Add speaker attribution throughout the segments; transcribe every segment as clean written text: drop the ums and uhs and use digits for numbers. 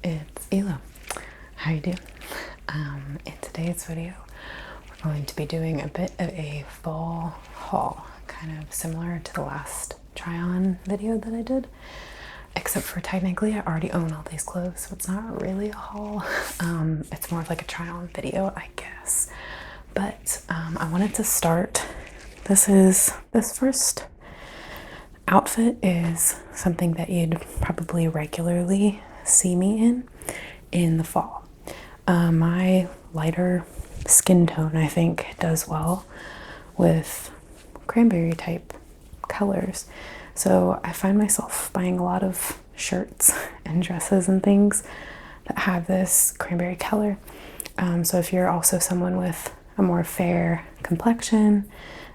Speaker 1: it's Elo. How you doing? In today's video, we're going to be doing a bit of a fall haul, kind of similar to the last try-on video that I did, except for technically I already own all these clothes, so it's not really a haul. It's more of like a try-on video, I guess. But I wanted to start. This first outfit is something that you'd probably regularly see me in the fall. My lighter skin tone, I think, does well with cranberry type colors. So I find myself buying a lot of shirts and dresses and things that have this cranberry color. So if you're also someone with a more fair complexion,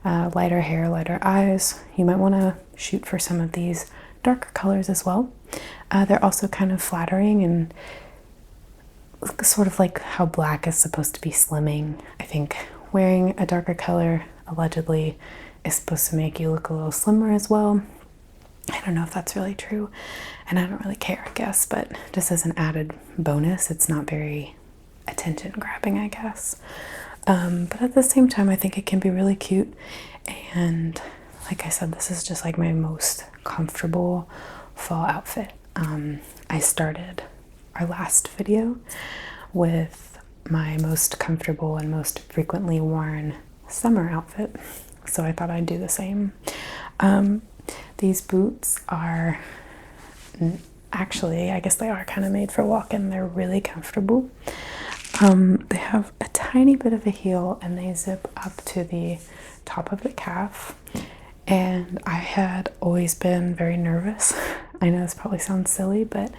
Speaker 1: lighter hair, lighter eyes, you might want to shoot for some of these darker colors as well. They're also kind of flattering and sort of like how black is supposed to be slimming. I think wearing a darker color allegedly is supposed to make you look a little slimmer as well. I don't know if that's really true, and I don't really care, I guess, but just as an added bonus, it's not very attention grabbing, I guess. But at the same time, I think it can be really cute, and like I said, this is just like my most comfortable fall outfit. I started our last video with my most comfortable and most frequently worn summer outfit, so I thought I'd do the same. These boots are actually, I guess they are kind of made for walking. They're really comfortable. They have a tiny bit of a heel and they zip up to the top of the calf. And I had always been very nervous. I know this probably sounds silly, but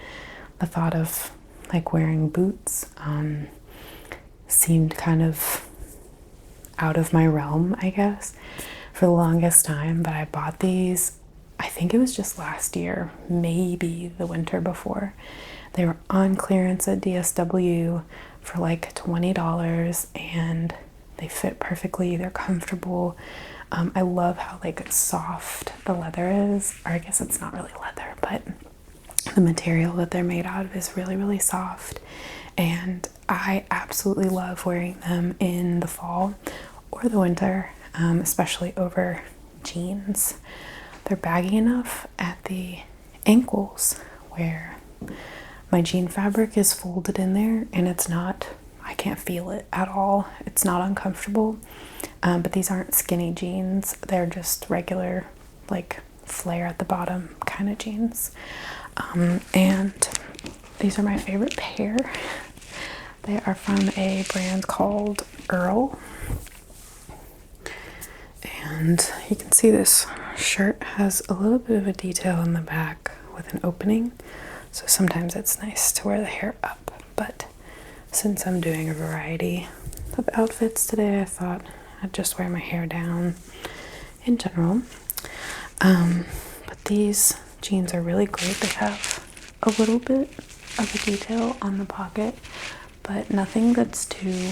Speaker 1: the thought of like wearing boots seemed kind of out of my realm, I guess, for the longest time. But I bought these, I think it was just last year, maybe the winter before. They were on clearance at DSW for like $20 and they fit perfectly. They're comfortable. I love how like soft the leather is, or I guess it's not really leather, but the material that they're made out of is really, really soft. And I absolutely love wearing them in the fall or the winter, especially over jeans. They're baggy enough at the ankles where my jean fabric is folded in there and it's not, I can't feel it at all. It's not uncomfortable. But these aren't skinny jeans. They're just regular, like flare at the bottom kind of jeans. And these are my favorite pair. They are from a brand called Earl. And you can see this shirt has a little bit of a detail in the back with an opening. So sometimes it's nice to wear the hair up. But since I'm doing a variety of outfits today, I thought I'd just wear my hair down in general. But these jeans are really great. They have a little bit of a detail on the pocket, but nothing that's too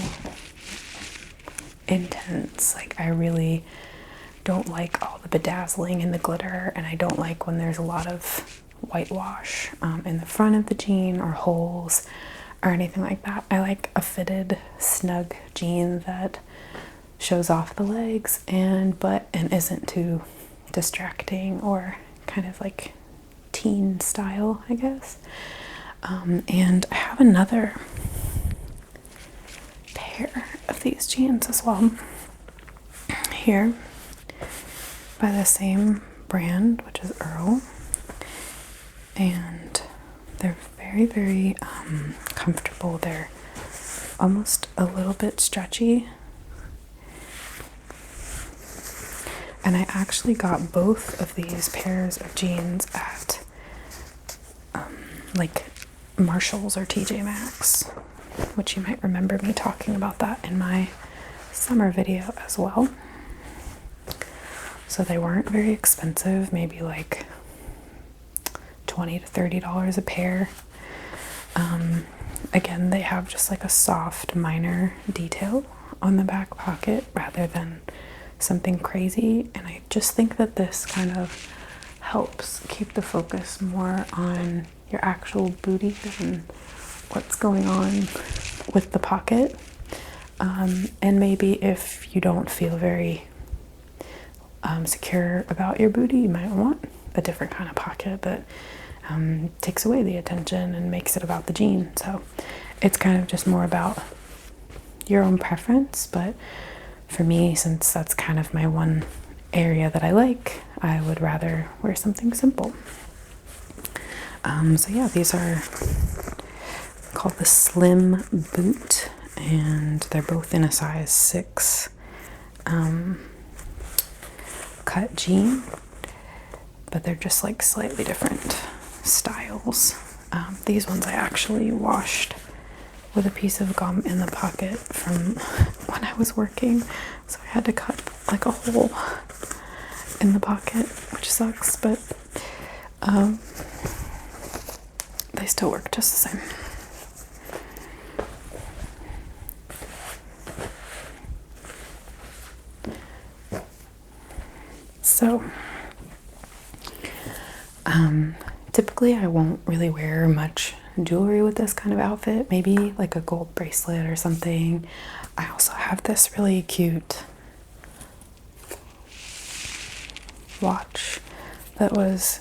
Speaker 1: intense. Like, I really don't like all the bedazzling and the glitter, and I don't like when there's a lot of whitewash in the front of the jean or holes or anything like that. I like a fitted, snug jean that shows off the legs and butt and isn't too distracting or kind of like teen style, I guess. And I have another pair of these jeans as well here by the same brand, which is Earl. And they're very, very comfortable. They're almost a little bit stretchy. And I actually got both of these pairs of jeans at like Marshalls or TJ Maxx, which you might remember me talking about that in my summer video as well. So they weren't very expensive, maybe like $20 to $30 a pair. Again, they have just like a soft minor detail on the back pocket rather than something crazy, and I just think that this kind of helps keep the focus more on your actual booty than what's going on with the pocket. And maybe if you don't feel very secure about your booty, you might want a different kind of pocket that takes away the attention and makes it about the jean. So it's kind of just more about your own preference, but for me, since that's kind of my one area that I like, I would rather wear something simple. So yeah, these are called the Slim Boot, and they're both in a size 6 cut jean, but they're just like slightly different styles. These ones I actually washed with a piece of gum in the pocket from when I was working, so I had to cut like a hole in the pocket, which sucks, but they still work just the same. So typically I won't really wear much jewelry with this kind of outfit, maybe like a gold bracelet or something. I also have this really cute watch that was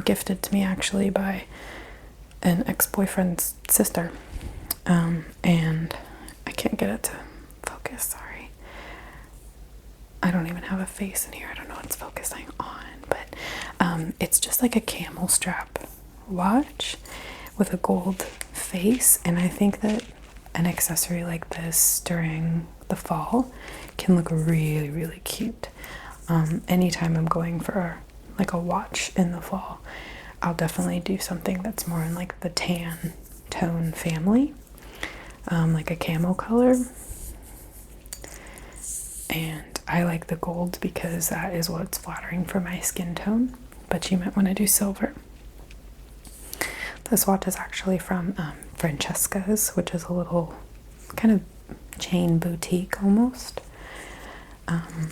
Speaker 1: gifted to me actually by an ex-boyfriend's sister, and I can't get it to focus, sorry. I don't even have a face in here, I don't know what it's focusing on, but it's just like a camel strap watch with a gold face, and I think that an accessory like this during the fall can look really, really cute. Anytime I'm going for like a watch in the fall, I'll definitely do something that's more in like the tan tone family, like a camel color. And I like the gold because that is what's flattering for my skin tone, but you might want to do silver. This watch is actually from Francesca's, which is a little kind of chain boutique almost. And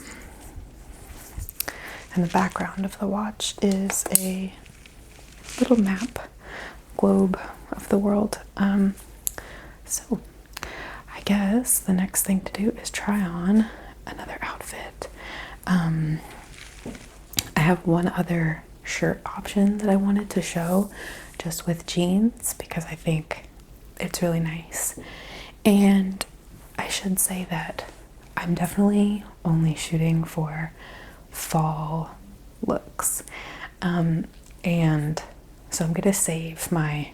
Speaker 1: the background of the watch is a little map, globe of the world. So I guess the next thing to do is try on another outfit. I have one other shirt option that I wanted to show just with jeans because I think it's really nice. And I should say that I'm definitely only shooting for fall looks. And so I'm gonna save my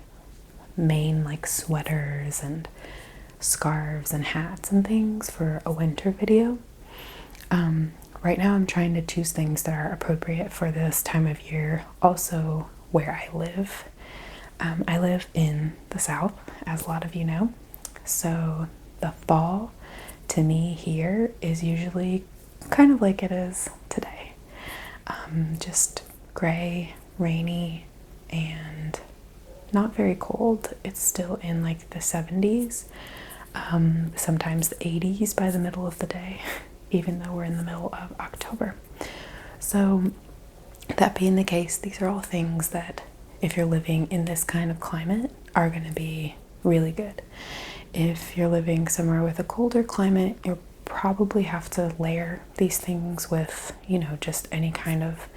Speaker 1: main like sweaters and scarves and hats and things for a winter video. Right now I'm trying to choose things that are appropriate for this time of year, also where I live. I live in the South, as a lot of you know, so the fall to me here is usually kind of like it is today. Just gray, rainy, and not very cold. It's still in like the 70s, sometimes the 80s by the middle of the day, even though we're in the middle of October. So that being the case, these are all things that if you're living in this kind of climate are going to be really good. If you're living somewhere with a colder climate, you'll probably have to layer these things with, you know, just any kind of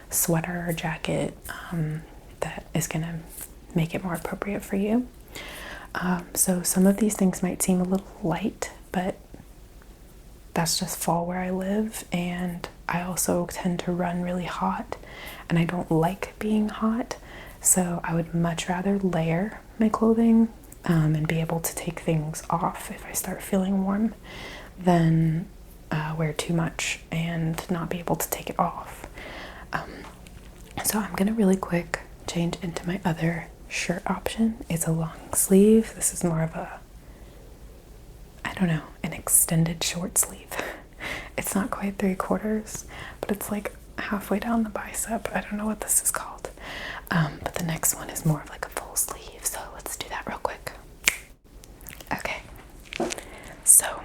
Speaker 1: sweater or jacket that is going to make it more appropriate for you. So some of these things might seem a little light, but that's just fall where I live, and I also tend to run really hot, and I don't like being hot, so I would much rather layer my clothing and be able to take things off if I start feeling warm than wear too much and not be able to take it off. So I'm gonna really quick change into my other shirt option. It's a long sleeve. This is more of a, I don't know, an extended short sleeve. It's not quite 3/4, but it's like halfway down the bicep. I don't know what this is called. But the next one is more of like a full sleeve. So let's do that real quick. Okay. So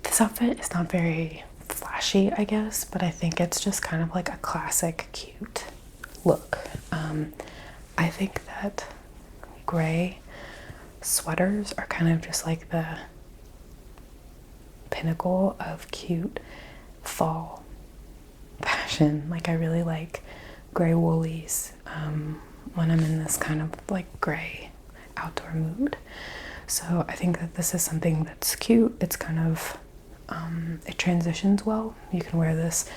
Speaker 1: this outfit is not very flashy, I guess, but I think it's just kind of like a classic, cute look. I think that gray sweaters are kind of just like the pinnacle of cute fall fashion. Like I really like gray woolies when I'm in this kind of like gray outdoor mood. So I think that this is something that's cute. It's kind of it transitions well. You can wear this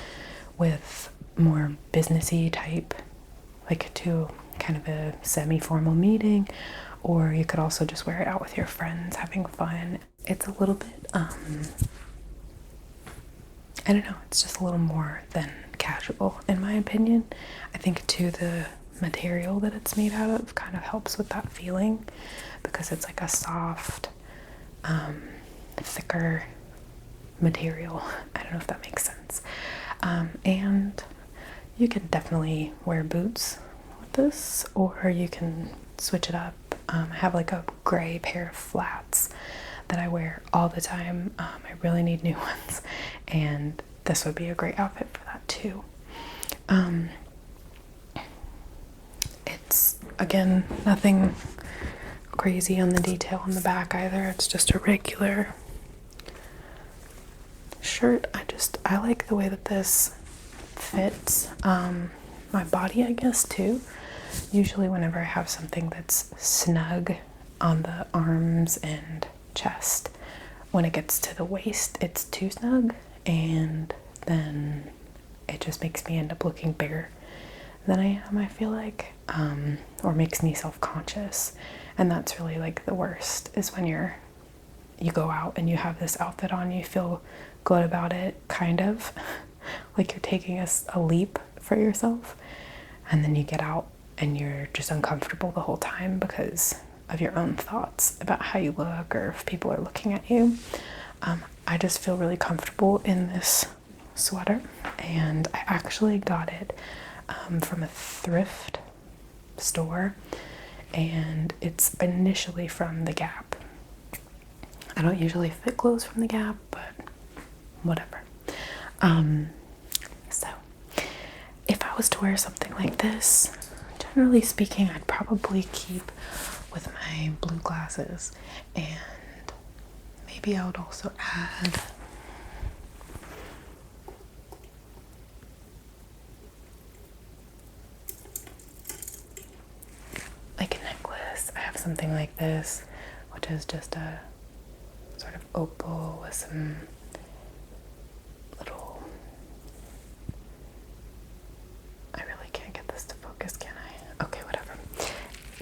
Speaker 1: with more businessy type, like to kind of a semi-formal meeting, or you could also just wear it out with your friends having fun. It's a little bit I don't know, it's just a little more than casual in my opinion. I think too the material that it's made out of kind of helps with that feeling, because it's like a soft, thicker material. I don't know if that makes sense. And you can definitely wear boots with this, or you can switch it up. I have like a gray pair of flats that I wear all the time. I really need new ones, and this would be a great outfit for that too. It's again nothing crazy on the detail on the back either. It's just a regular shirt. I like the way that this fits my body, I guess, too. Usually whenever I have something that's snug on the arms and chest, when it gets to the waist it's too snug, and then it just makes me end up looking bigger than I am, I feel like, or makes me self-conscious. And that's really like the worst, is when you go out and you have this outfit on, you feel good about it, kind of like you're taking a leap for yourself, and then you get out and you're just uncomfortable the whole time because of your own thoughts about how you look or if people are looking at you. I just feel really comfortable in this sweater, and I actually got it from a thrift store, and it's initially from the Gap. I don't usually fit clothes from the Gap, but whatever. So if I was to wear something like this, generally speaking, I'd probably keep with my blue glasses, and maybe I would also add like a necklace. I have something like this, which is just a sort of opal with some little, I really can't get this to focus, can I? Okay, whatever.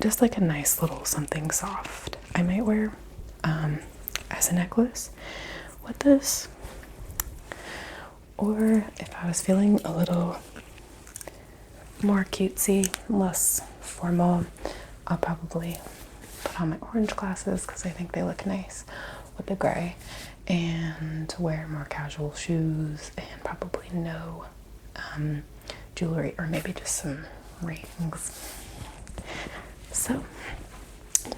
Speaker 1: Just like a nice little something soft I might wear as a necklace with this. Or if I was feeling a little more cutesy, less formal, I'll probably put on my orange glasses because I think they look nice with the gray, and wear more casual shoes and probably no jewelry, or maybe just some rings. So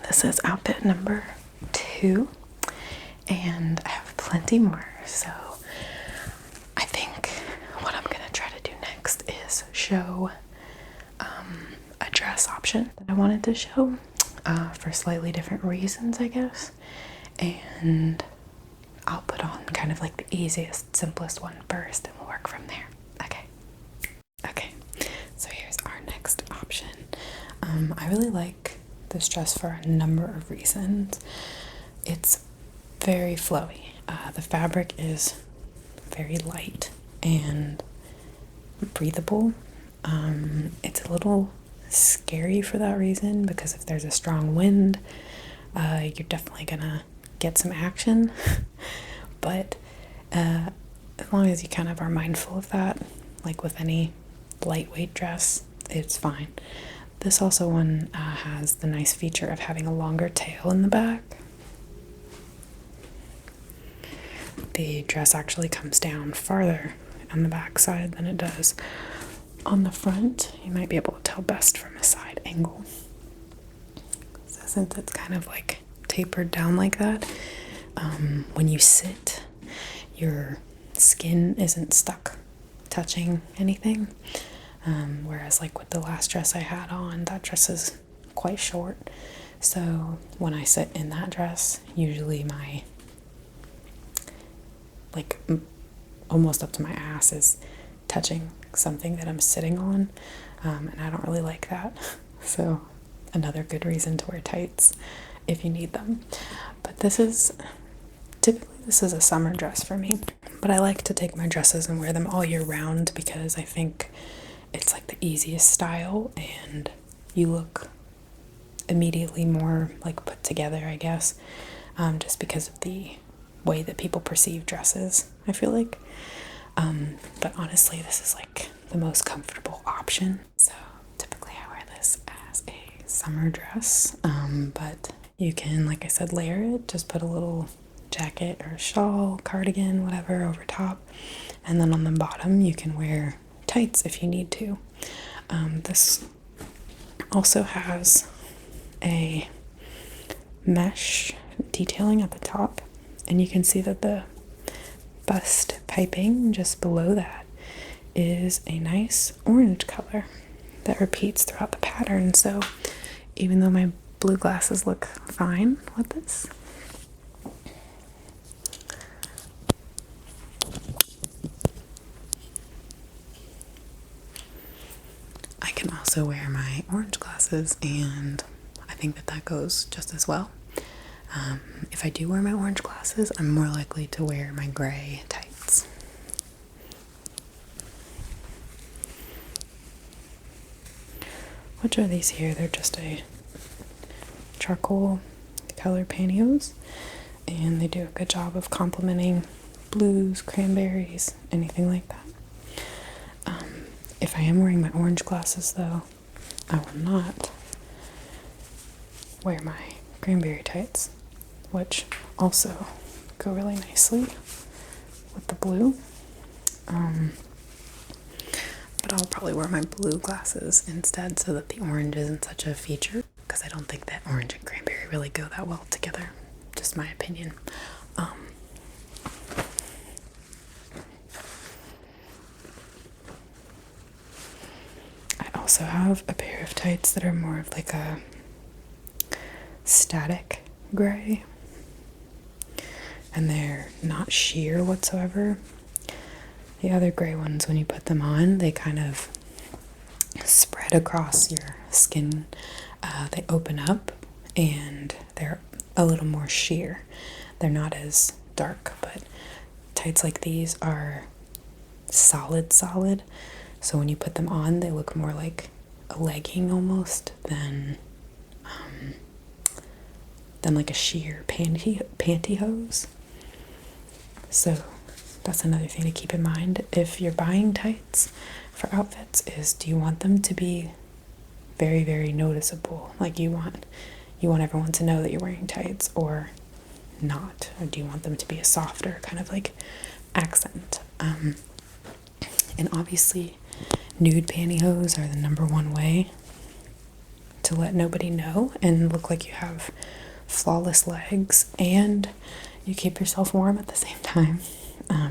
Speaker 1: this is outfit number 2, and I have plenty more. So I think what I'm gonna try to do next is show a dress option that I wanted to show for slightly different reasons, I guess. And I'll put on kind of like the easiest, simplest one first, and we'll work from there. Okay, so here's our next option. I really like this dress for a number of reasons. It's very flowy. The fabric is very light and breathable. It's a little scary for that reason, because if there's a strong wind, you're definitely gonna get some action. But as long as you kind of are mindful of that, like with any lightweight dress, it's fine. This also one has the nice feature of having a longer tail in the back. The dress actually comes down farther on the back side than it does on the front. You might be able to tell best from a side angle. So since it's kind of like tapered down like that, when you sit, your skin isn't stuck touching anything. Whereas like with the last dress I had on, that dress is quite short. So when I sit in that dress, usually my like almost up to my ass is touching something that I'm sitting on, and I don't really like that. So another good reason to wear tights if you need them. But this is a summer dress for me, but I like to take my dresses and wear them all year round because I think it's like the easiest style and you look immediately more like put together, I guess, just because of the way that people perceive dresses, I feel like. But honestly, this is like the most comfortable option. So typically I wear this as a summer dress, but you can, like I said, layer it. Just put a little jacket or shawl, cardigan, whatever over top, and then on the bottom you can wear tights if you need to. This also has a mesh detailing at the top, and you can see that the bust piping just below that is a nice orange color that repeats throughout the pattern. So even though my blue glasses look fine with this, I can also wear my orange glasses, and I think that that goes just as well. If I do wear my orange glasses, I'm more likely to wear my gray tights. Which are these here? They're just a charcoal color pantyhose, and they do a good job of complementing blues, cranberries, anything like that. If I am wearing my orange glasses though, I will not wear my cranberry tights, which also go really nicely with the blue. But I'll probably wear my blue glasses instead so that the orange isn't such a feature, because I don't think that orange and cranberry really go that well together. Just my opinion. I also have a pair of tights that are more of like a static gray, and they're not sheer whatsoever. The other gray ones, when you put them on, they kind of spread across your skin. They open up and they're a little more sheer. They're not as dark, but tights like these are solid. So when you put them on, they look more like a legging almost than like a sheer pantyhose. So that's another thing to keep in mind if you're buying tights for outfits, is do you want them to be very, very noticeable? Like you want everyone to know that you're wearing tights, or not? Or do you want them to be a softer kind of like accent? And obviously nude pantyhose are the number one way to let nobody know and look like you have flawless legs and you keep yourself warm at the same time.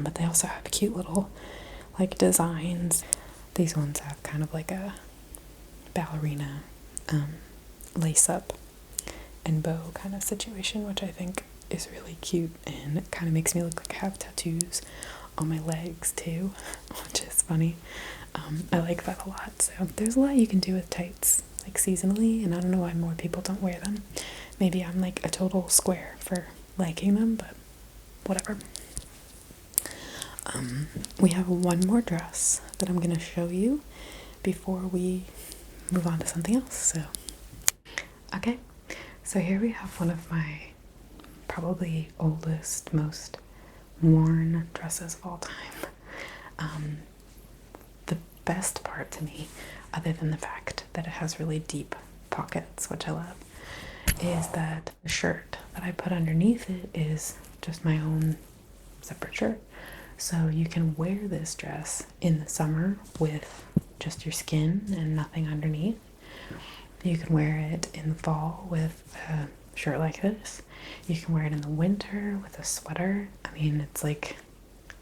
Speaker 1: But they also have cute little like designs. These ones have kind of like a ballerina lace up and bow kind of situation, which I think is really cute, and it kind of makes me look like I have tattoos on my legs too, which is funny. I like that a lot. So there's a lot you can do with tights like seasonally, and I don't know why more people don't wear them. Maybe I'm like a total square for liking them, but whatever. We have one more dress that I'm going to show you before we move on to something else. So, okay. So here we have one of my probably oldest, most worn dresses of all time. The best part to me, other than the fact that it has really deep pockets, which I love, is that the shirt that I put underneath it is just my own separate shirt. So you can wear this dress in the summer with just your skin and nothing underneath. You can wear it in the fall with a shirt like this. You can wear it in the winter with a sweater. I mean,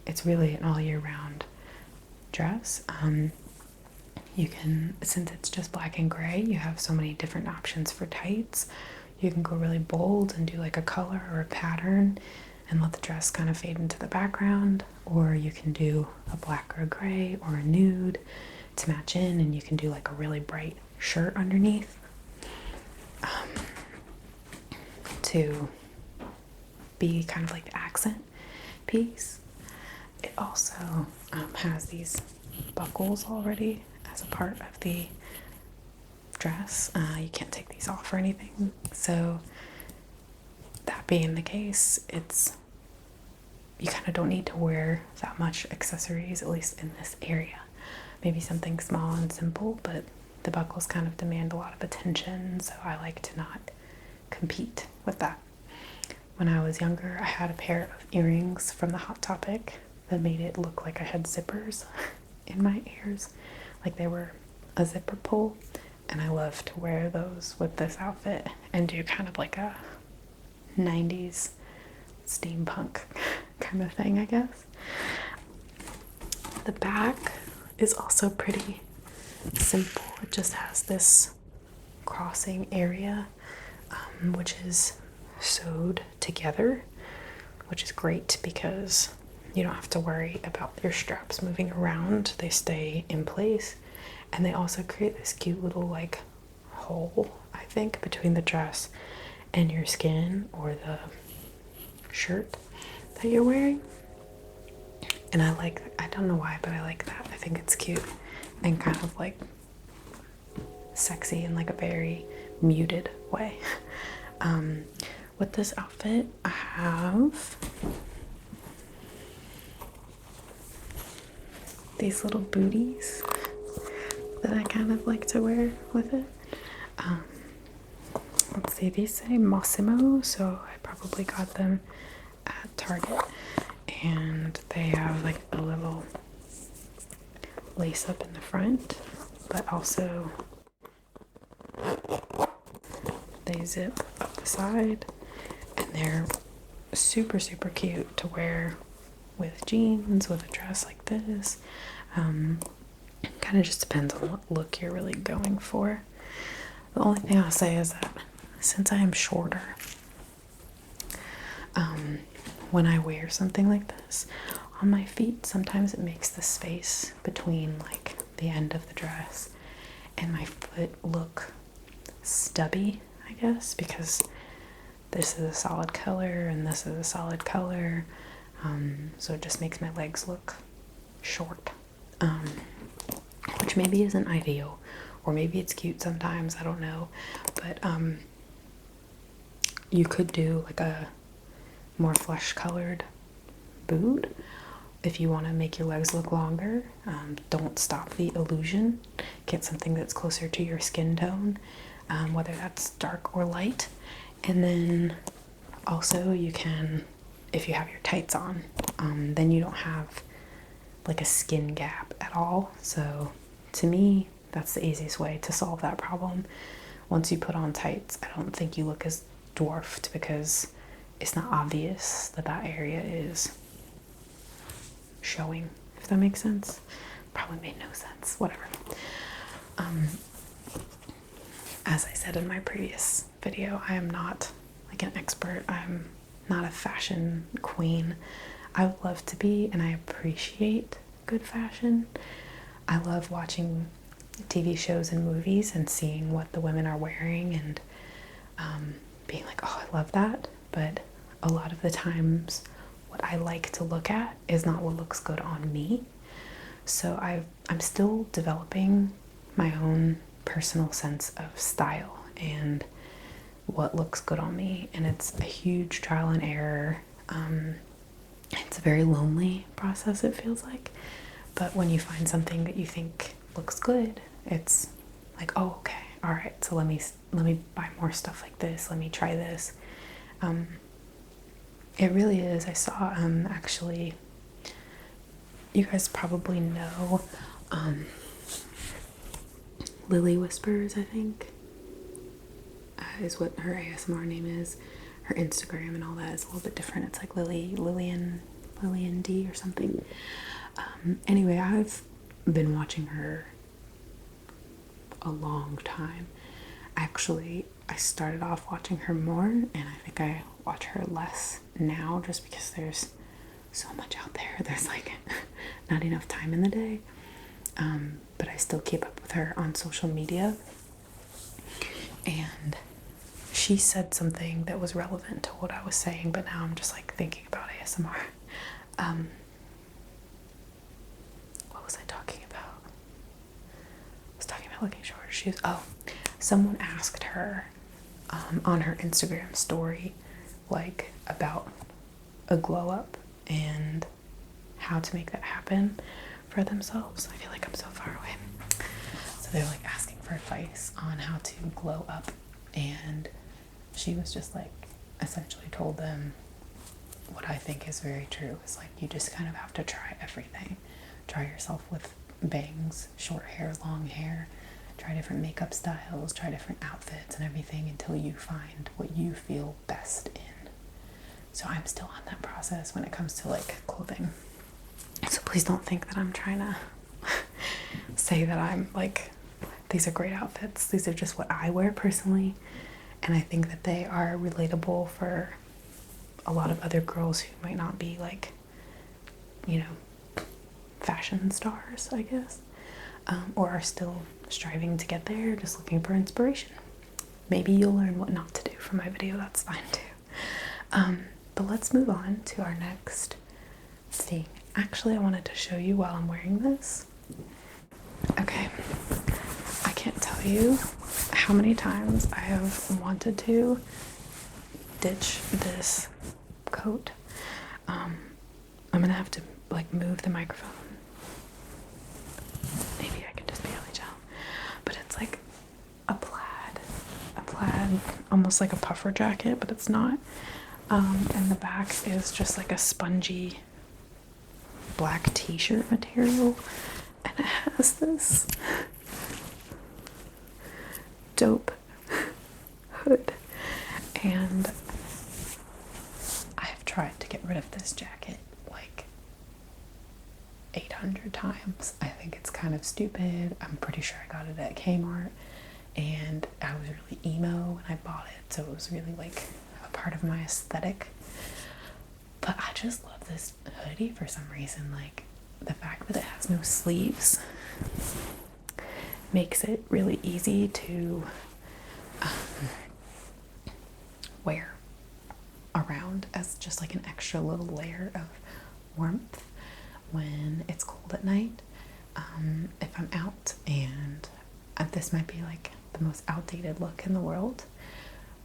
Speaker 1: it's really an all year round dress. You can, since it's just black and gray, you have so many different options for tights. You can go really bold and do like a color or a pattern and let the dress kind of fade into the background, or you can do a black or a gray or a nude to match in, and you can do like a really bright shirt underneath to be kind of like the accent piece. It also has these buckles already as a part of the dress. You can't take these off or anything. So that being the case, you kind of don't need to wear that much accessories, at least in this area. Maybe something small and simple, but the buckles kind of demand a lot of attention, so I like to not compete with that. When I was younger, I had a pair of earrings from the Hot Topic that made it look like I had zippers in my ears, like they were a zipper pull, and I love to wear those with this outfit and do kind of like a 90s steampunk kind of thing, I guess. The back is also pretty simple. It just has this crossing area, which is sewed together, which is great because you don't have to worry about your straps moving around. They stay in place, and they also create this cute little like hole, I think, between the dress and your skin or the shirt that you're wearing. And I don't know why, but I like that. I think it's cute and kind of like sexy in like a very muted way. With this outfit, I have these little booties that I kind of like to wear with it. Let's see, these say Massimo, so I probably got them at Target. And they have like a little lace up in the front, but also they zip up the side, and they're super, super cute to wear with jeans, with a dress like this. Kind of just depends on what look you're really going for. The only thing I'll say is that since I am shorter, when I wear something like this on my feet, sometimes it makes the space between like the end of the dress and my foot look stubby, I guess, because this is a solid color and this is a solid color. So it just makes my legs look short, which maybe isn't ideal, or maybe it's cute sometimes, I don't know. But you could do like a more flesh colored boot if you want to make your legs look longer. Don't stop the illusion. Get something that's closer to your skin tone, whether that's dark or light. And then also you can, if you have your tights on, then you don't have like a skin gap at all. So to me, that's the easiest way to solve that problem. Once you put on tights, I don't think you look as dwarfed because it's not obvious that that area is showing, if that makes sense. Probably made no sense, whatever. As I said in my previous video, I am not like an expert. I'm not a fashion queen. I would love to be, and I appreciate good fashion. I love watching TV shows and movies and seeing what the women are wearing and being like, oh, I love that. But a lot of the times what I like to look at is not what looks good on me. So I'm still developing my own personal sense of style and what looks good on me, and it's a huge trial and error. It's a very lonely process, it feels like, but when you find something that you think looks good, it's like, oh, okay, all right, so let me buy more stuff like this, let me try this. It really is. I saw actually, you guys probably know Lily Whispers, I think, is what her ASMR name is. Her Instagram and all that is a little bit different. It's like Lillian D or something. Anyway, I've been watching her a long time. Actually, I started off watching her more, and I think I watch her less now just because there's so much out there. There's like not enough time in the day. But I still keep up with her on social media. And she said something that was relevant to what I was saying, but now I'm just like thinking about ASMR. What was I talking about? I was talking about looking shorter shoes. Oh, someone asked her on her Instagram story, like, about a glow up and how to make that happen for themselves. I feel like I'm so far away. So they're like asking for advice on how to glow up, and she was just like essentially told them what I think is very true. Is like, you just kind of have to try everything. Try yourself with bangs, short hair, long hair, try different makeup styles, try different outfits and everything until you find what you feel best in. So I'm still on that process when it comes to like clothing. So please don't think that I'm trying to say that I'm like, these are great outfits. These are just what I wear personally. And I think that they are relatable for a lot of other girls who might not be like, you know, fashion stars, I guess, or are still striving to get there, just looking for inspiration. Maybe you'll learn what not to do from my video. That's fine too. But let's move on to our next thing. Actually, I wanted to show you while I'm wearing this. Okay, I can't tell you how many times I have wanted to ditch this coat. I'm gonna have to like move the microphone. Maybe I can just barely tell. But it's like a plaid, almost like a puffer jacket, but it's not. And the back is just like a spongy black t-shirt material, and it has this dope hood. And I have tried to get rid of this jacket like 800 times. I think it's kind of stupid. I'm pretty sure I got it at Kmart, and I was really emo when I bought it, so it was really like a part of my aesthetic. But I just love this hoodie for some reason. Like, the fact that it has no sleeves makes it really easy to wear around as just like an extra little layer of warmth when it's cold at night. If I'm out, and this might be like the most outdated look in the world,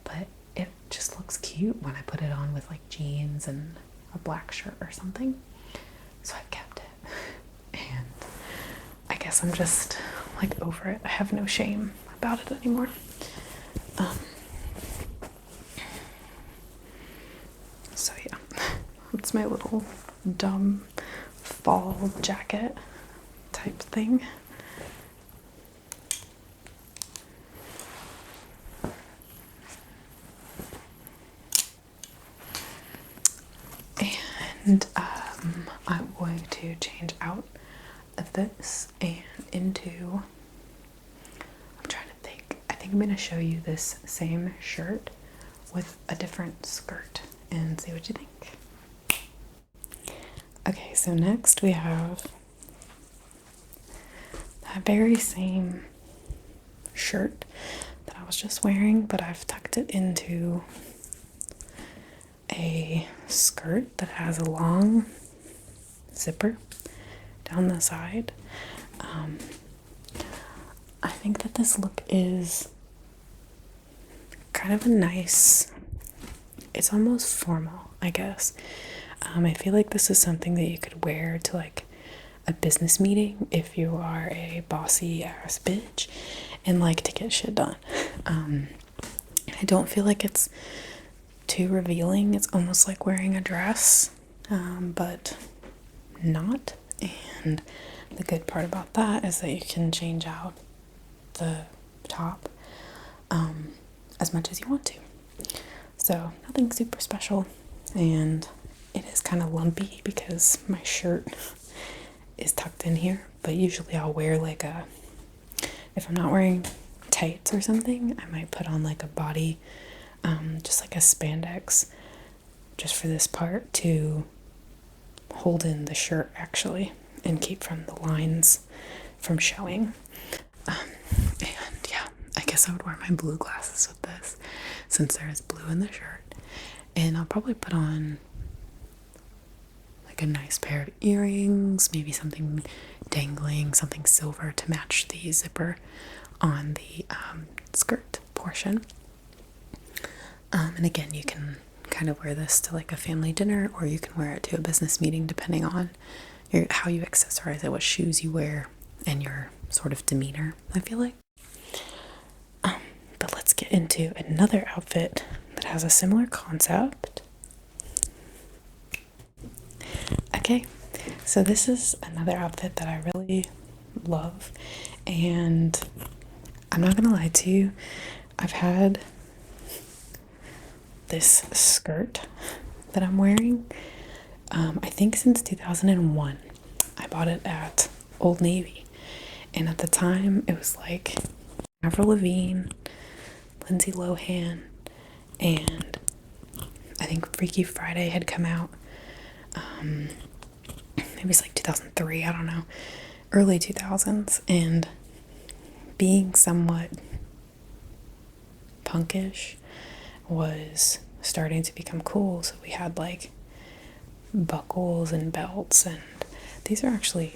Speaker 1: but it just looks cute when I put it on with like jeans and a black shirt or something. So I've kept it, and I guess I'm just like over it. I have no shame about it anymore. So yeah, it's my little dumb fall jacket type thing. And I'm going to change out of this and into, I'm trying to think, I think I'm going to show you this same shirt with a different skirt and see what you think. Okay, so next we have that very same shirt that I was just wearing, but I've tucked it into a skirt that has a long zipper down the side. I think that this look is kind of a nice, it's almost formal, I guess. I feel like this is something that you could wear to like a business meeting if you are a bossy ass bitch and like to get shit done. I don't feel like it's too revealing. It's almost like wearing a dress, but not. And the good part about that is that you can change out the top as much as you want to. So nothing super special, and it is kind of lumpy because my shirt is tucked in here, but usually I'll wear like a if I'm not wearing tights or something, I might put on like a body, just like a spandex, just for this part to hold in the shirt actually and keep from the lines from showing. And yeah, I guess I would wear my blue glasses with this since there is blue in the shirt. And I'll probably put on like a nice pair of earrings, maybe something dangling, something silver to match the zipper on the skirt portion. And again, you can kind of wear this to like a family dinner, or you can wear it to a business meeting depending on how you accessorize it, what shoes you wear, and your sort of demeanor, I feel like. But let's get into another outfit that has a similar concept. Okay, so this is another outfit that I really love, and I'm not gonna lie to you, I've had this skirt that I'm wearing, I think since 2001. I bought it at Old Navy, and at the time it was like Avril Lavigne, Lindsay Lohan, and I think Freaky Friday had come out. Maybe it's like 2003, I don't know, early 2000s, and being somewhat punkish was starting to become cool. So we had like buckles and belts, and these are actually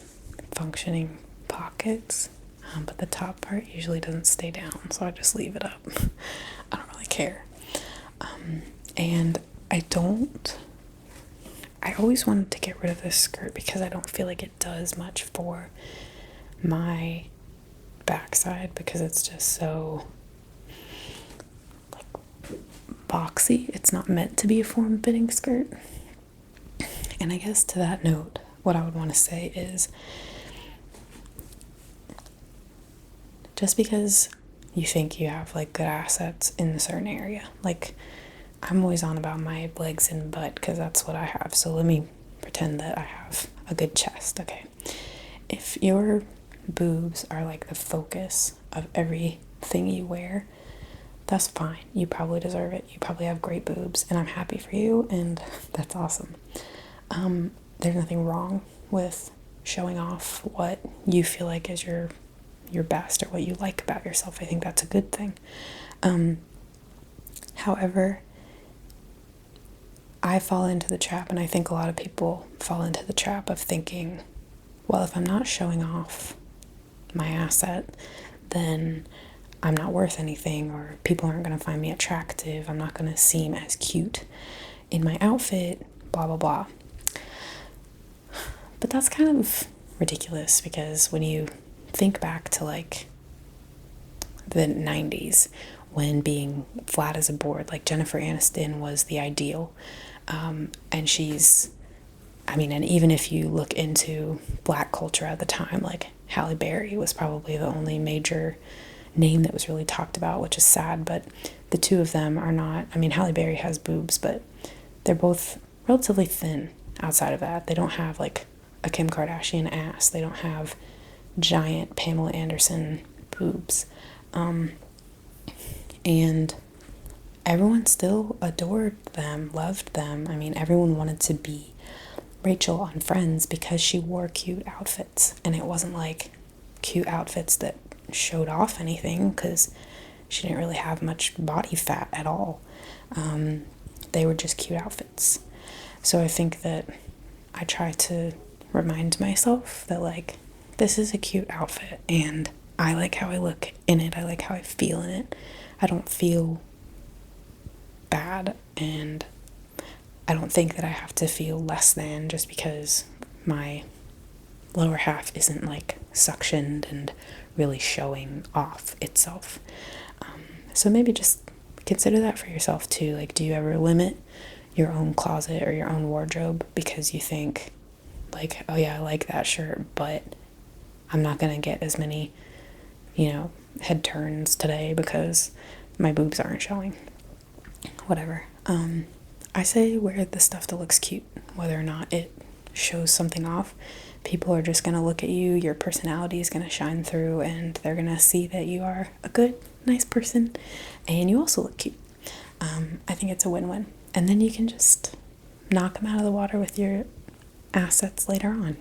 Speaker 1: functioning pockets, but the top part usually doesn't stay down, so I just leave it up. I don't really care. And I always wanted to get rid of this skirt because I don't feel like it does much for my backside, because it's just so like boxy. It's not meant to be a form-fitting skirt. And I guess to that note, what I would want to say is, just because you think you have like good assets in a certain area, like I'm always on about my legs and butt because that's what I have, so let me pretend that I have a good chest. Okay, if your boobs are like the focus of everything you wear, that's fine. You probably deserve it. You probably have great boobs, and I'm happy for you, and that's awesome. There's nothing wrong with showing off what you feel like is your best, or what you like about yourself. I think that's a good thing. However, I fall into the trap, and I think a lot of people fall into the trap of thinking, well, if I'm not showing off my asset, then I'm not worth anything, or people aren't going to find me attractive, I'm not going to seem as cute in my outfit, blah blah blah. But that's kind of ridiculous, because when you think back to like the 90s, when being flat as a board, like Jennifer Aniston was the ideal, and she's, I mean, and even if you look into black culture at the time, like Halle Berry was probably the only major name that was really talked about, which is sad, but the two of them are not. I mean, Halle Berry has boobs, but they're both relatively thin outside of that. They don't have like a Kim Kardashian ass. They don't have giant Pamela Anderson boobs. And everyone still adored them, loved them. I mean, everyone wanted to be Rachel on Friends because she wore cute outfits, and it wasn't like cute outfits that showed off anything, because she didn't really have much body fat at all. They were just cute outfits. So I think that I try to remind myself that like, this is a cute outfit, and I like how I look in it. I like how I feel in it. I don't feel bad, and I don't think that I have to feel less than just because my lower half isn't like suctioned and really showing off itself. So maybe just consider that for yourself too. Like, do you ever limit your own closet or your own wardrobe because you think like, oh yeah, I like that shirt, but I'm not gonna get as many, head turns today because my boobs aren't showing? Whatever. I say wear the stuff that looks cute, whether or not it shows something off, people are just going to look at you, your personality is going to shine through, and they're going to see that you are a good, nice person, and you also look cute. I think it's a win-win. And then you can just knock them out of the water with your assets later on.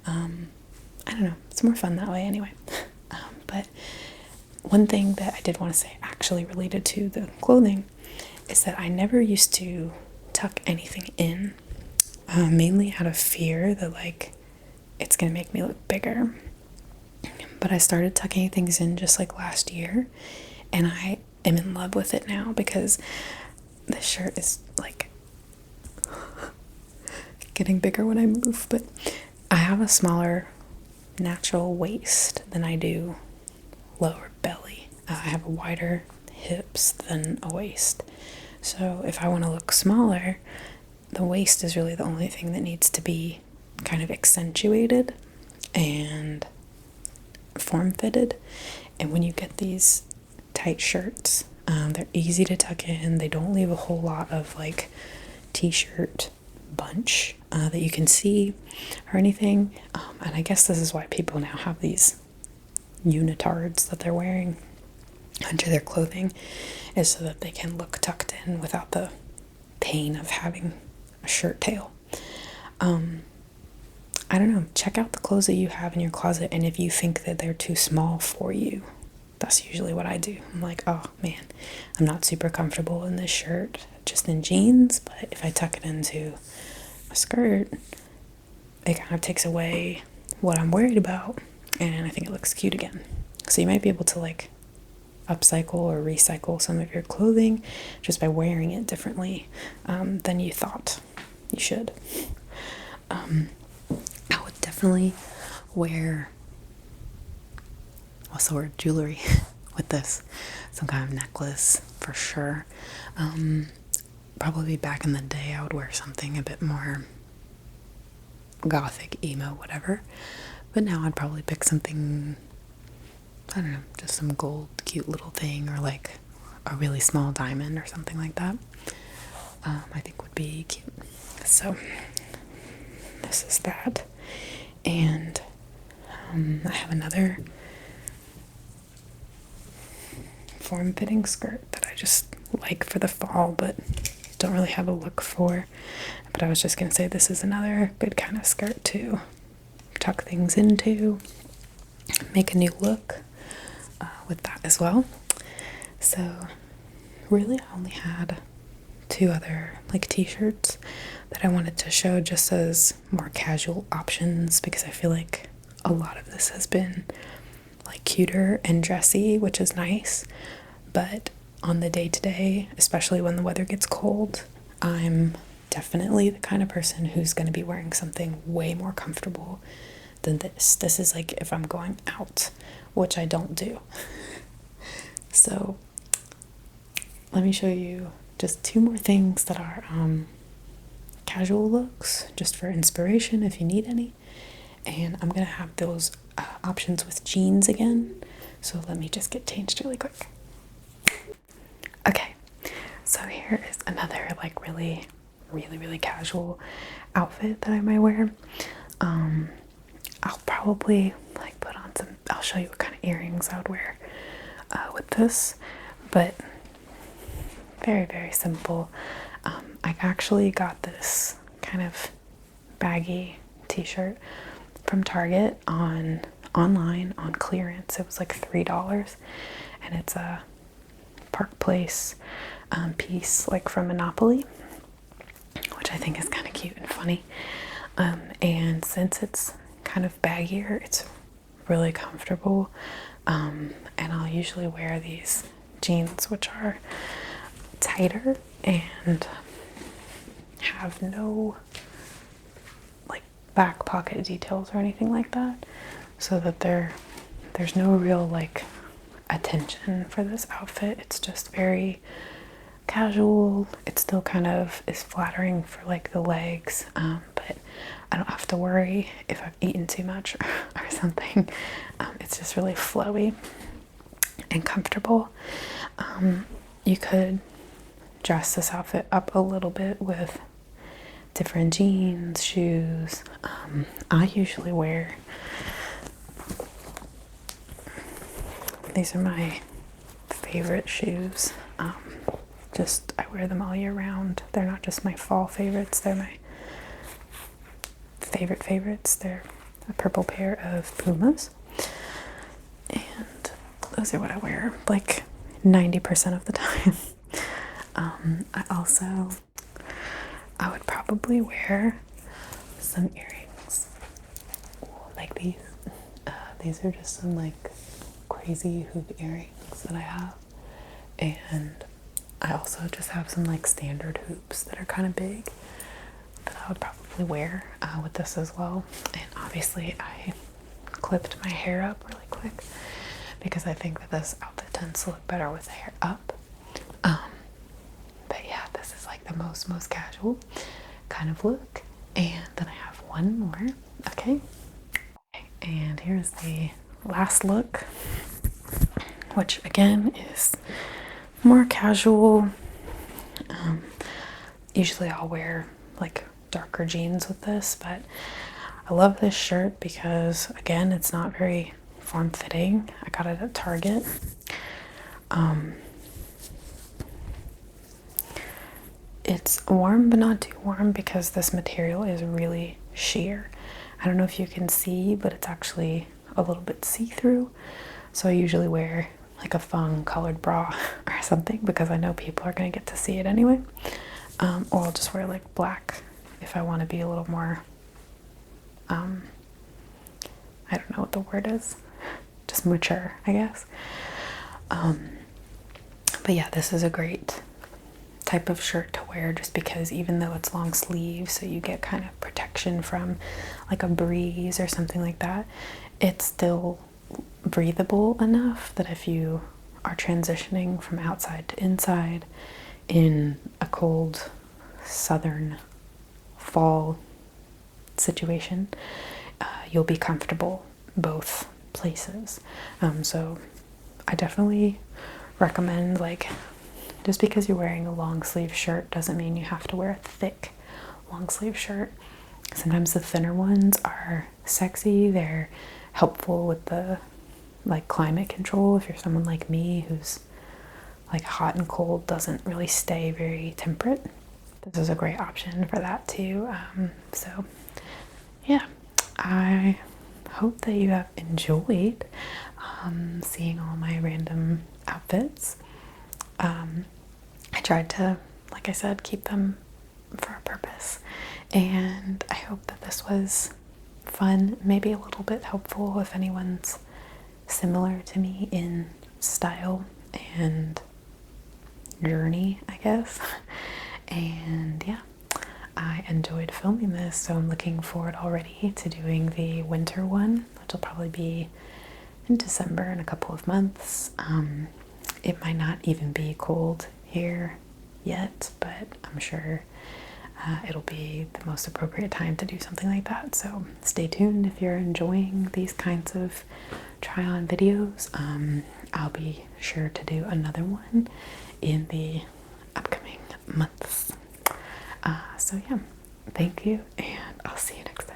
Speaker 1: I don't know, it's more fun that way anyway. But one thing that I did want to say actually related to the clothing is that I never used to tuck anything in, mainly out of fear that like it's gonna make me look bigger. But I started tucking things in just like last year, and I am in love with it now because this shirt is like getting bigger when I move, but I have a smaller natural waist than I do lower belly. I have wider hips than a waist. So if I want to look smaller, the waist is really the only thing that needs to be kind of accentuated and form-fitted. And when you get these tight shirts, they're easy to tuck in. They don't leave a whole lot of like t-shirt bunch that you can see or anything. And I guess this is why people now have these unitards that they're wearing under their clothing, is so that they can look tucked in without the pain of having a shirt tail. I don't know, check out the clothes that you have in your closet, and if you think that they're too small for you, that's usually what I do. I'm like, oh man, I'm not super comfortable in this shirt, just in jeans, but if I tuck it into a skirt, it kind of takes away what I'm worried about, and I think it looks cute again. So you might be able to like upcycle or recycle some of your clothing just by wearing it differently than you thought you should. I would definitely wear, what's the word, jewelry with this. Some kind of necklace for sure. Probably back in the day I would wear something a bit more gothic, emo, whatever. But now I'd probably pick something, I don't know, just some gold cute little thing, or like a really small diamond or something like that. I think would be cute. So this is that. And I have another form-fitting skirt that I just like for the fall, but don't really have a look for. But I was just gonna say this is another good kind of skirt to tuck things into, make a new look with that as well. So really I only had two other like t-shirts that I wanted to show just as more casual options, because I feel like a lot of this has been like cuter and dressy, which is nice, but on the day-to-day, especially when the weather gets cold, I'm definitely the kind of person who's going to be wearing something way more comfortable than this. This is like if I'm going out, which I don't do. So let me show you just two more things that are casual looks, just for inspiration if you need any. And I'm gonna have those options with jeans again, so let me just get changed really quick. Okay, so here is another like really casual outfit that I might wear. I'll probably like put on some, I'll show you what kind of earrings I would wear with this, but very simple. I actually got this kind of baggy t-shirt from Target online on clearance. It was like $3, and it's a Park Place piece like from Monopoly, which I think is kind of cute and funny. And since it's kind of baggier, it's really comfortable, and I'll usually wear these jeans, which are tighter and have no like back pocket details or anything like that, so that there's no real like attention for this outfit. It's just very casual. It still kind of is flattering for like the legs, but I don't have to worry if I've eaten too much or something. It's just really flowy and comfortable. You could dress this outfit up a little bit with different jeans, shoes. I usually wear, these are my favorite shoes. Just, I wear them all year round. They're not just my fall favorites, they're my favorites. They're a purple pair of Pumas. And those are what I wear like 90% of the time. I would probably wear some earrings. Ooh, like these. These are just some like crazy hoop earrings that I have. And I also just have some like standard hoops that are kind of big that I would probably wear with this as well. And obviously I clipped my hair up really quick because I think that this outfit tends to look better with the hair up. But yeah, this is like the most casual kind of look. And then I have one more. Okay. And here's the last look, which again is more casual. Usually I'll wear like darker jeans with this, but I love this shirt because again, it's not very form-fitting. I got it at Target. It's warm but not too warm because this material is really sheer. I don't know if you can see, but it's actually a little bit see-through. So I usually wear like a fawn colored bra or something because I know people are going to get to see it anyway. Or I'll just wear like black if I want to be a little more, I don't know what the word is, just mature, I guess. But yeah, this is a great type of shirt to wear just because even though it's long sleeve, so you get kind of protection from like a breeze or something like that, it's still breathable enough that if you are transitioning from outside to inside in a cold southern fall situation, you'll be comfortable both places. So I definitely recommend, like, just because you're wearing a long sleeve shirt doesn't mean you have to wear a thick long sleeve shirt. Sometimes the thinner ones are sexy. They're helpful with the like climate control if you're someone like me who's like hot and cold doesn't really stay very temperate. This is a great option for that too. So yeah, I hope that you have enjoyed seeing all my random outfits. I tried to, like I said, keep them for a purpose, and I hope that this was fun, maybe a little bit helpful if anyone's similar to me in style and journey, I guess. And yeah, I enjoyed filming this, so I'm looking forward already to doing the winter one, which will probably be in December in a couple of months. It might not even be cold here yet, but I'm sure it'll be the most appropriate time to do something like that. So stay tuned if you're enjoying these kinds of try-on videos. I'll be sure to do another one in the upcoming months. So yeah, thank you, and I'll see you next time.